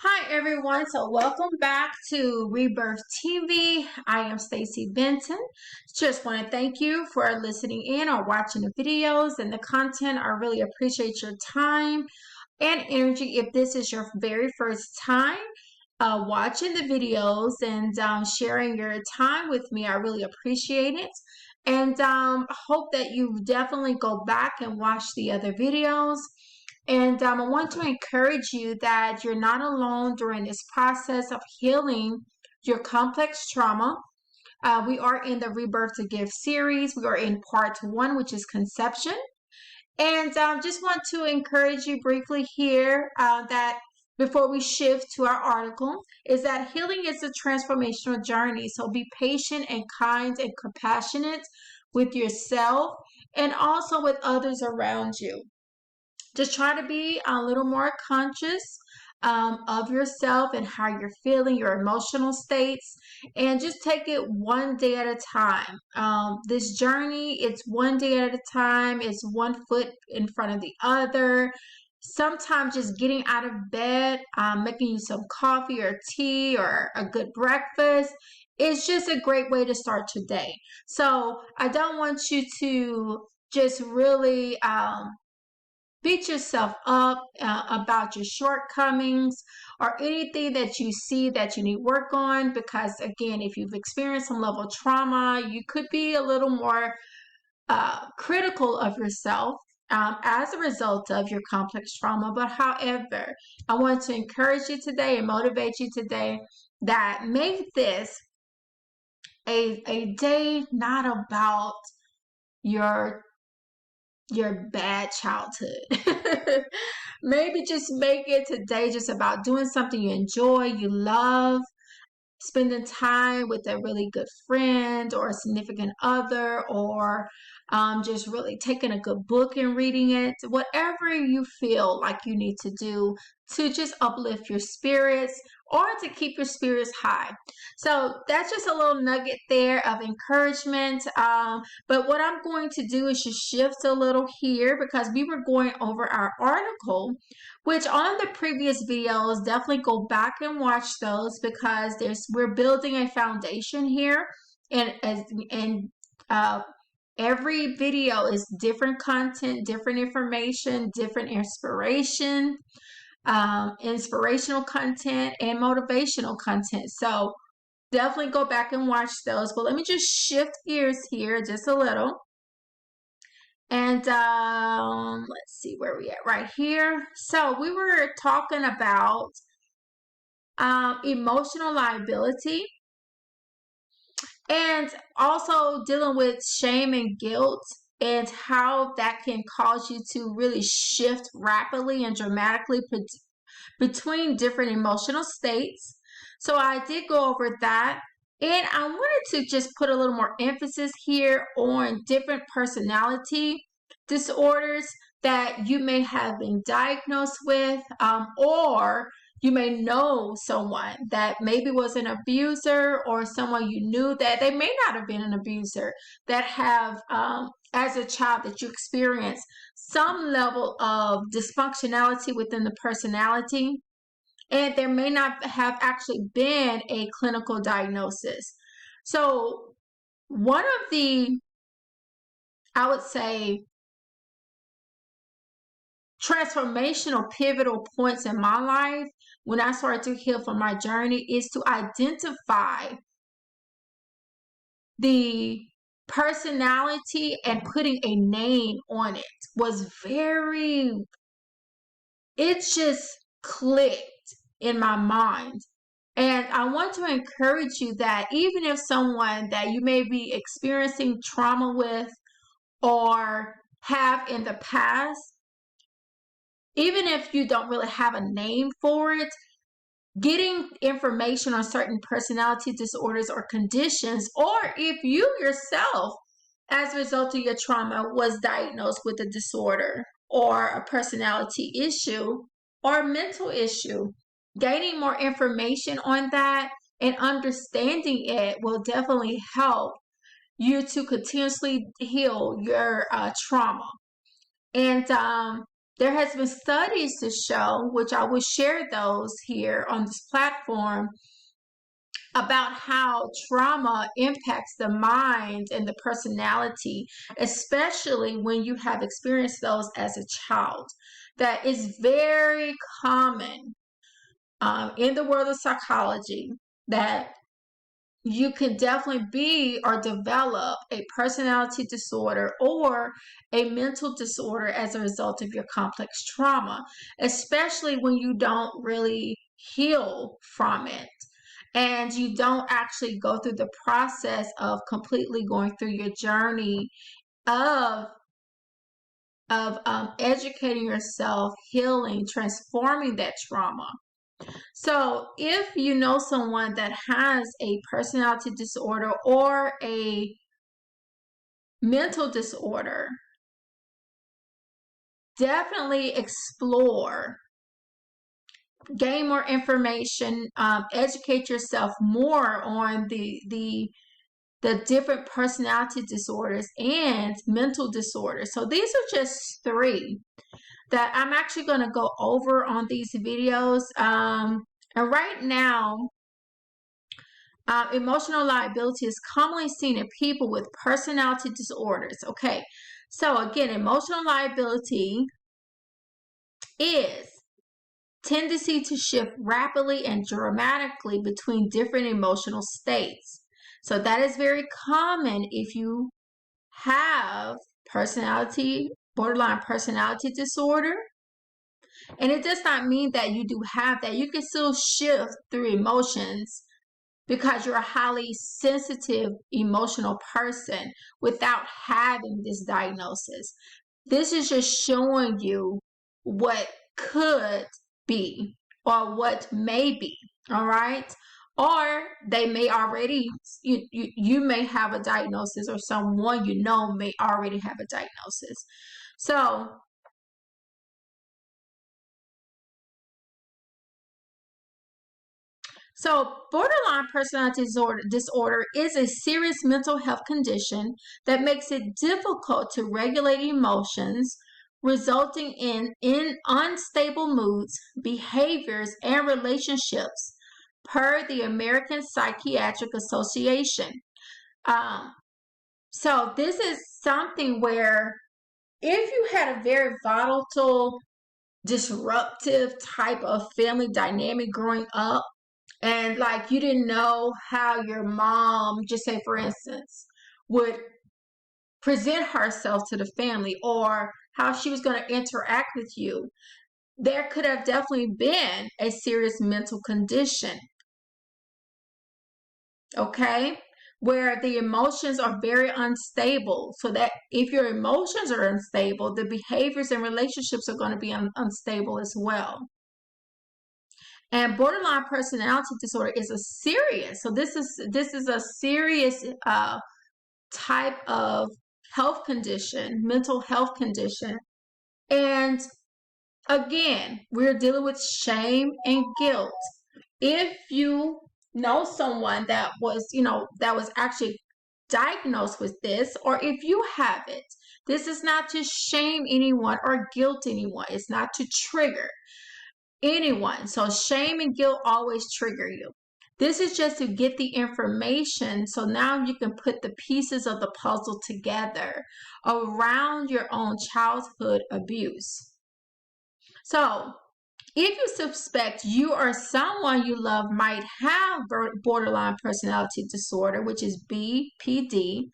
Hi everyone, so welcome back to Rebirth TV. I am Stacy Benton. Just want to thank you for listening in or watching the videos and the content. I really appreciate your time and energy. If this is your very first time watching the videos and sharing your time with me, I really appreciate it. And hope that you definitely go back and watch the other videos. And I want to encourage you that you're not alone during this process of healing your complex trauma. We are in the Rebirth A Gift Series. We are in part one, which is conception. And just want to encourage you briefly here that before we shift to our article, is that healing is a transformational journey. So be patient and kind and compassionate with yourself and also with others around you. Just try to be a little more conscious of yourself and how you're feeling, your emotional states, and just take it one day at a time. This journey, it's one day at a time, it's one foot in front of the other. Sometimes just getting out of bed, making you some coffee or tea or a good breakfast is just a great way to start your day. So I don't want you to just really beat yourself up about your shortcomings or anything that you see that you need work on, because again, if you've experienced some level of trauma, you could be a little more critical of yourself as a result of your complex trauma. But however, I want to encourage you today and motivate you today that make this a day not about your bad childhood. Maybe just make it today just about doing something you enjoy, you love, spending time with a really good friend or a significant other, or just really taking a good book and reading it. Whatever you feel like you need to do to just uplift your spirits or to keep your spirits high. So that's just a little nugget there of encouragement. But what I'm going to do is just shift a little here because we were going over our article, which on the previous videos, definitely go back and watch those because we're building a foundation here, and every video is different content, different information, different inspiration, inspirational content, and motivational content. So definitely go back and watch those. But let me just shift gears here just a little. And let's see where we at right here. So we were talking about emotional liability and also dealing with shame and guilt and how that can cause you to really shift rapidly and dramatically between different emotional states. So I did go over that. And I wanted to just put a little more emphasis here on different personality disorders that you may have been diagnosed with, or you may know someone that maybe was an abuser, or someone you knew that they may not have been an abuser, that have, as a child, that you experienced some level of dysfunctionality within the personality. And there may not have actually been a clinical diagnosis. So one of the, I would say, transformational pivotal points in my life when I started to heal from my journey is to identify the personality and putting a name on it was it just clicked in my mind. And I want to encourage you that even if someone that you may be experiencing trauma with or have in the past, even if you don't really have a name for it, getting information on certain personality disorders or conditions, or if you yourself, as a result of your trauma, was diagnosed with a disorder or a personality issue or a mental issue, gaining more information on that and understanding it will definitely help you to continuously heal your trauma. And there has been studies to show, which I will share those here on this platform, about how trauma impacts the mind and the personality, especially when you have experienced those as a child. That is very common in the world of psychology, that you can definitely be or develop a personality disorder or a mental disorder as a result of your complex trauma, especially when you don't really heal from it and you don't actually go through the process of completely going through your journey of educating yourself, healing, transforming that trauma. So if you know someone that has a personality disorder or a mental disorder, definitely explore, gain more information, educate yourself more on the different personality disorders and mental disorders. So these are just three that I'm actually going to go over on these videos. And right now, emotional liability is commonly seen in people with personality disorders. Okay, so again, emotional liability is tendency to shift rapidly and dramatically between different emotional states. So that is very common if you have borderline personality disorder. And it does not mean that you do have that. You can still shift through emotions because you're a highly sensitive, emotional person without having this diagnosis. This is just showing you what could be or what may be, all right? Or they may already, you may have a diagnosis, or someone you know may already have a diagnosis. So borderline personality disorder is a serious mental health condition that makes it difficult to regulate emotions, resulting in unstable moods, behaviors, and relationships, per the American Psychiatric Association. So this is something where if you had a very volatile, disruptive type of family dynamic growing up, and like you didn't know how your mom, just say for instance, would present herself to the family or how she was going to interact with you, there could have definitely been a serious mental condition, okay, where the emotions are very unstable. So that if your emotions are unstable, the behaviors and relationships are going to be unstable as well. And borderline personality disorder is a serious, so this is a serious type of health condition, mental health condition. And again, we're dealing with shame and guilt. If you know someone that was, that was actually diagnosed with this, or if you have it, this is not to shame anyone or guilt anyone. It's not to trigger anyone. So shame and guilt always trigger you. This is just to get the information so now you can put the pieces of the puzzle together around your own childhood abuse. So if you suspect you or someone you love might have borderline personality disorder, which is BPD,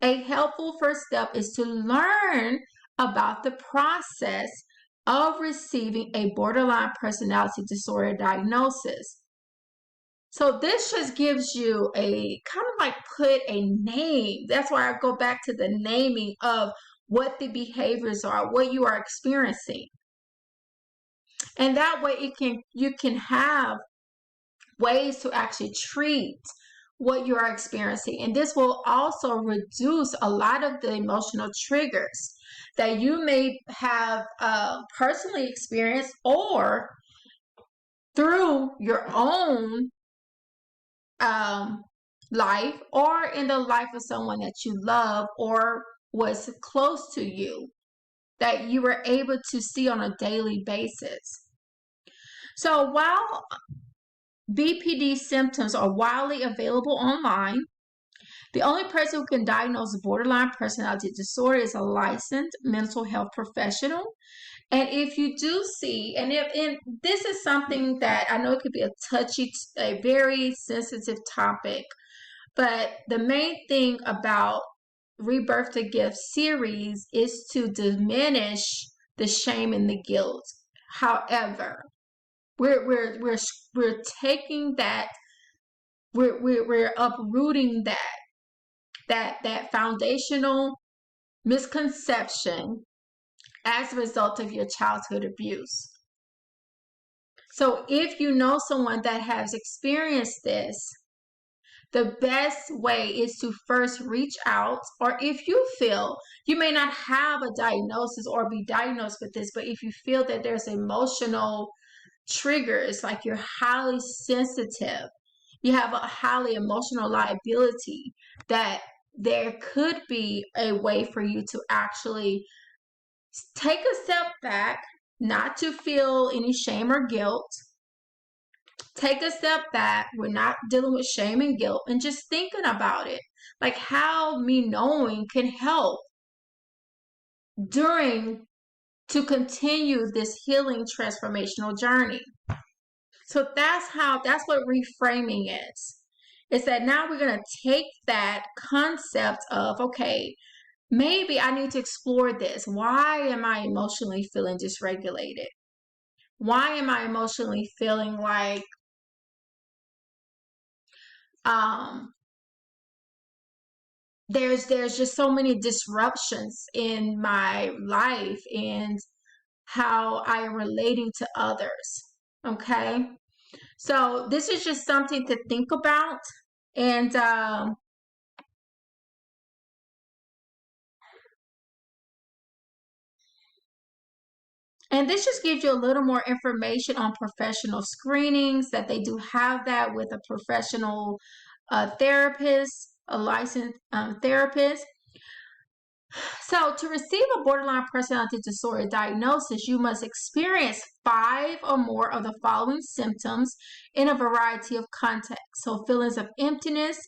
a helpful first step is to learn about the process of receiving a borderline personality disorder diagnosis. So this just gives you a kind of like put a name. That's why I go back to the naming of what the behaviors are, what you are experiencing. And that way you can have ways to actually treat what you are experiencing. And this will also reduce a lot of the emotional triggers that you may have personally experienced or through your own life or in the life of someone that you love or was close to you that you were able to see on a daily basis. So while BPD symptoms are widely available online, the only person who can diagnose borderline personality disorder is a licensed mental health professional. And if you do see, and this is something that I know it could be a very sensitive topic, but the main thing about Rebirth A Gift Series is to diminish the shame and the guilt. However, we're taking that, we're uprooting that foundational misconception as a result of your childhood abuse. So if you know someone that has experienced this, the best way is to first reach out, or if you feel you may not have a diagnosis or be diagnosed with this, but if you feel that there's emotional triggers, like you're highly sensitive, you have a highly emotional liability, that there could be a way for you to actually take a step back, not to feel any shame or guilt. Take a step back. We're not dealing with shame and guilt, and just thinking about it, like how me knowing can help to continue this healing transformational journey. So that's what reframing is. Is that now we're going to take that concept of, okay, maybe I need to explore this. Why am I emotionally feeling dysregulated? Why am I emotionally feeling like there's just so many disruptions in my life and how I am relating to others? Okay. So this is just something to think about. And this just gives you a little more information on professional screenings, that they do have that with a professional therapist, a licensed therapist. So to receive a borderline personality disorder diagnosis, you must experience 5 or more of the following symptoms in a variety of contexts. So feelings of emptiness,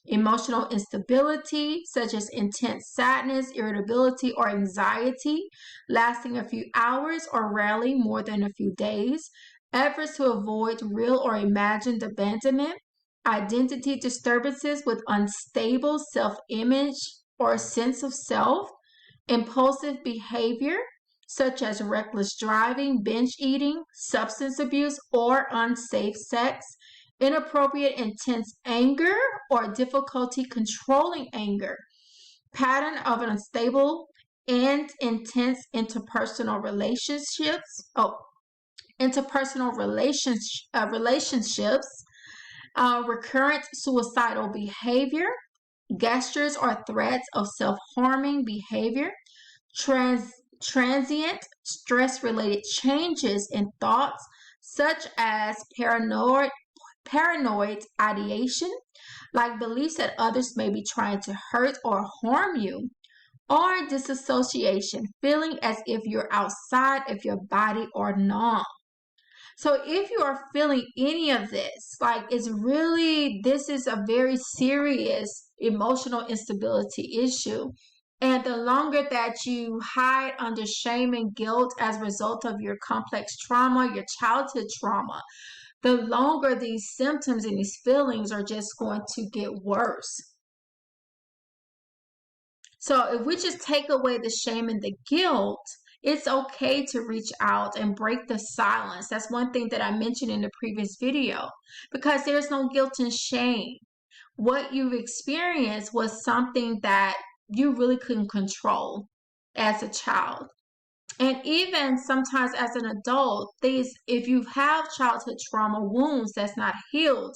emotional instability, such as intense sadness, irritability, or anxiety, lasting a few hours or rarely more than a few days, efforts to avoid real or imagined abandonment, identity disturbances with unstable self-image or sense of self, impulsive behavior, such as reckless driving, binge eating, substance abuse, or unsafe sex, inappropriate intense anger or difficulty controlling anger, pattern of unstable and intense interpersonal relationships, recurrent suicidal behavior, gestures or threats of self-harming behavior, transient stress-related changes in thoughts, such as paranoid ideation, like beliefs that others may be trying to hurt or harm you, or disassociation, feeling as if you're outside of your body or numb. So if you are feeling any of this, this is a very serious emotional instability issue. And the longer that you hide under shame and guilt as a result of your complex trauma, your childhood trauma, the longer these symptoms and these feelings are just going to get worse. So if we just take away the shame and the guilt, it's okay to reach out and break the silence. That's one thing that I mentioned in the previous video, because there's no guilt and shame. What you've experienced was something that you really couldn't control as a child. And even sometimes as an adult, if you have childhood trauma wounds that's not healed,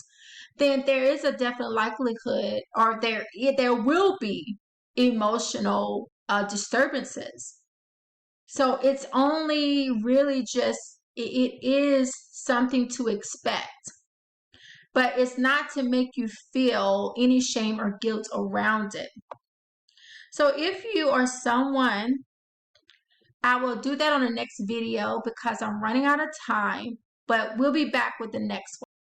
then there is a definite likelihood, or there will be emotional disturbances. So it's only really just, it is something to expect, but it's not to make you feel any shame or guilt around it. So if you are someone I will do that on the next video because I'm running out of time, but we'll be back with the next one.